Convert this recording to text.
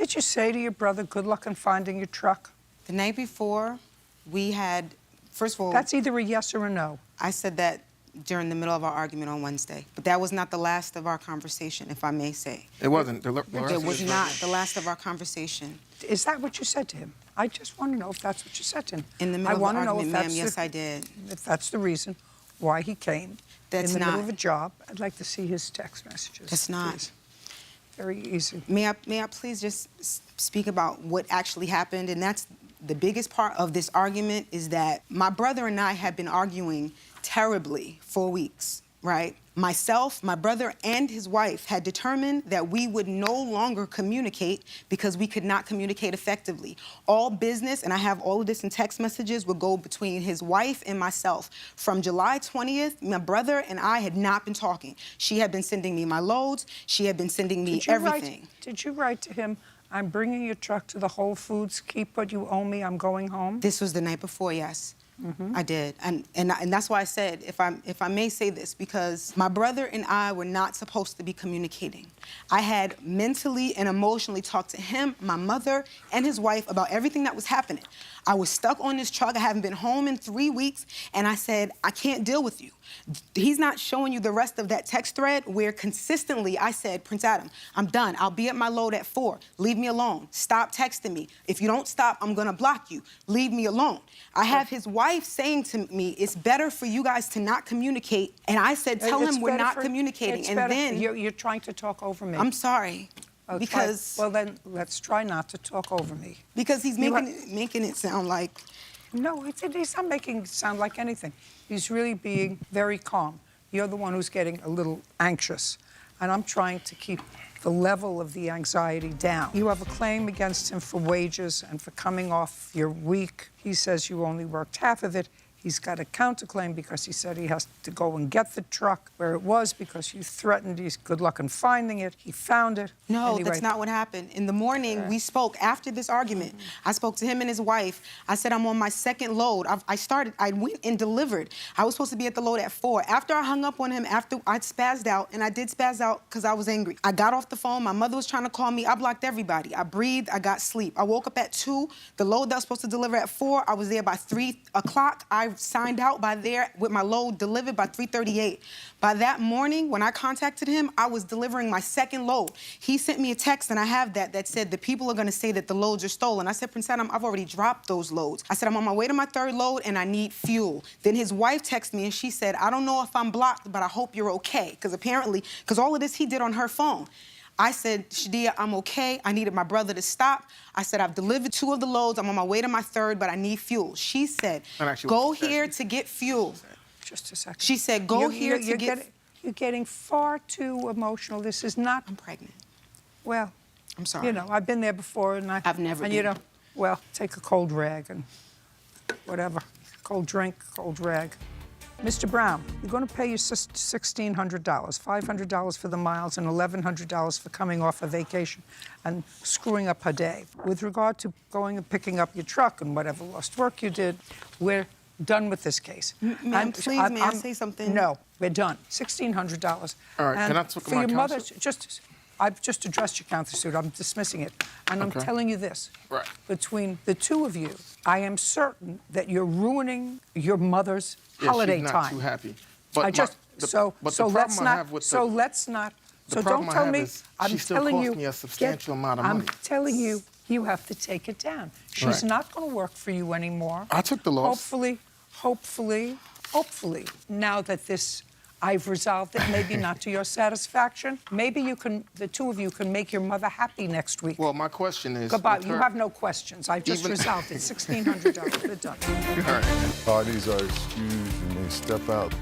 did you say to your brother, good luck in finding your truck? The night before, we had, first of all... That's either a yes or a no. I said that during the middle of our argument on Wednesday. But that was not the last of our conversation, if I may say. It wasn't. It was not the last of our conversation. Is that what you said to him? I just want to know if that's what you said to him. In the middle of the argument, ma'am, yes, I did. If that's the reason why he came That's in the not. middle of a job, I'd like to see his text messages. That's not. Please. Very easy. May I please just speak about what actually happened? And that's the biggest part of this argument, is that my brother and I had been arguing terribly for weeks, right? Myself, my brother, and his wife had determined that we would no longer communicate because we could not communicate effectively. All business, and I have all of this in text messages, would go between his wife and myself. From July 20th, my brother and I had not been talking. She had been sending me my loads. She had been sending me everything. Did you write to him, I'm bringing your truck to the Whole Foods, keep what you owe me, I'm going home? This was the night before, yes. I did, and that's why I said, if I may say this, because my brother and I were not supposed to be communicating. I had mentally and emotionally talked to him, my mother, and his wife about everything that was happening. I was stuck on this truck. I haven't been home in 3 weeks, and I said, I can't deal with you. He's not showing you the rest of that text thread where consistently I said, Prince Adam, I'm done. I'll be at my load at 4. Leave me alone. Stop texting me. If you don't stop, I'm gonna block you. Leave me alone. I have his wife saying to me, it's better for you guys to not communicate. And I said, tell him we're not communicating. And then... You're trying to talk over me. I'm sorry. Oh, because... Well, then, let's try not to talk over me. Because he's making it sound like... No, he's not making it sound like anything. He's really being very calm. You're the one who's getting a little anxious. And I'm trying to keep the level of the anxiety down. You have a claim against him for wages and for coming off your week. He says you only worked half of it. He's got a counterclaim because he said he has to go and get the truck where it was because you threatened he's good luck in finding it. He found it. No, anyway. That's not what happened. In the morning, we spoke after this argument. I spoke to him and his wife. I said, I'm on my second load. I went and delivered. I was supposed to be at the load at 4. After I hung up on him, after I spazzed out, and I did spazz out because I was angry. I got off the phone. My mother was trying to call me. I blocked everybody. I breathed. I got sleep. I woke up at 2. The load that I was supposed to deliver at 4, I was there by 3 o'clock. I signed out by there with my load delivered by 3:38. By that morning, when I contacted him, I was delivering my second load. He sent me a text, and I have that said the people are going to say that the loads are stolen. I said, Prince Adam, I've already dropped those loads. I said, I'm on my way to my 3rd load, and I need fuel. Then his wife texted me, and she said, I don't know if I'm blocked, but I hope you're okay. Because all of this he did on her phone. I said, Shadia, I'm okay. I needed my brother to stop. I said, I've delivered 2 of the loads. I'm on my way to my 3rd, but I need fuel. She said, go here to get fuel. Just a second. She said, go here to get... You're getting far too emotional. This is not... I'm pregnant. Well... I'm sorry. You know, I've been there before, and I've never been. You know, well, take a cold rag and whatever. Cold drink, cold rag. Mr. Brown, you're going to pay your $1,600, $500 for the miles and $1,100 for coming off a vacation and screwing up her day. With regard to going and picking up your truck and whatever lost work you did, we're done with this case. Ma'am, please, may I say something? No, we're done. $1,600. All right, can I talk to my counsel? I've just addressed your countersuit. I'm dismissing it. And I'm telling you this. Right. Between the two of you, I am certain that you're ruining your mother's holiday she's not time. too happy. But don't tell me. She still cost me a substantial amount of money. I'm telling you, you have to take it down. She's not going to work for you anymore. I took the loss. Hopefully, now that I've resolved it, maybe not to your satisfaction. Maybe the 2 of you can make your mother happy next week. Well, my question is... Goodbye. You have no questions. I just resolved it. $1,600. We're done. All right. Parties are excused and may step out.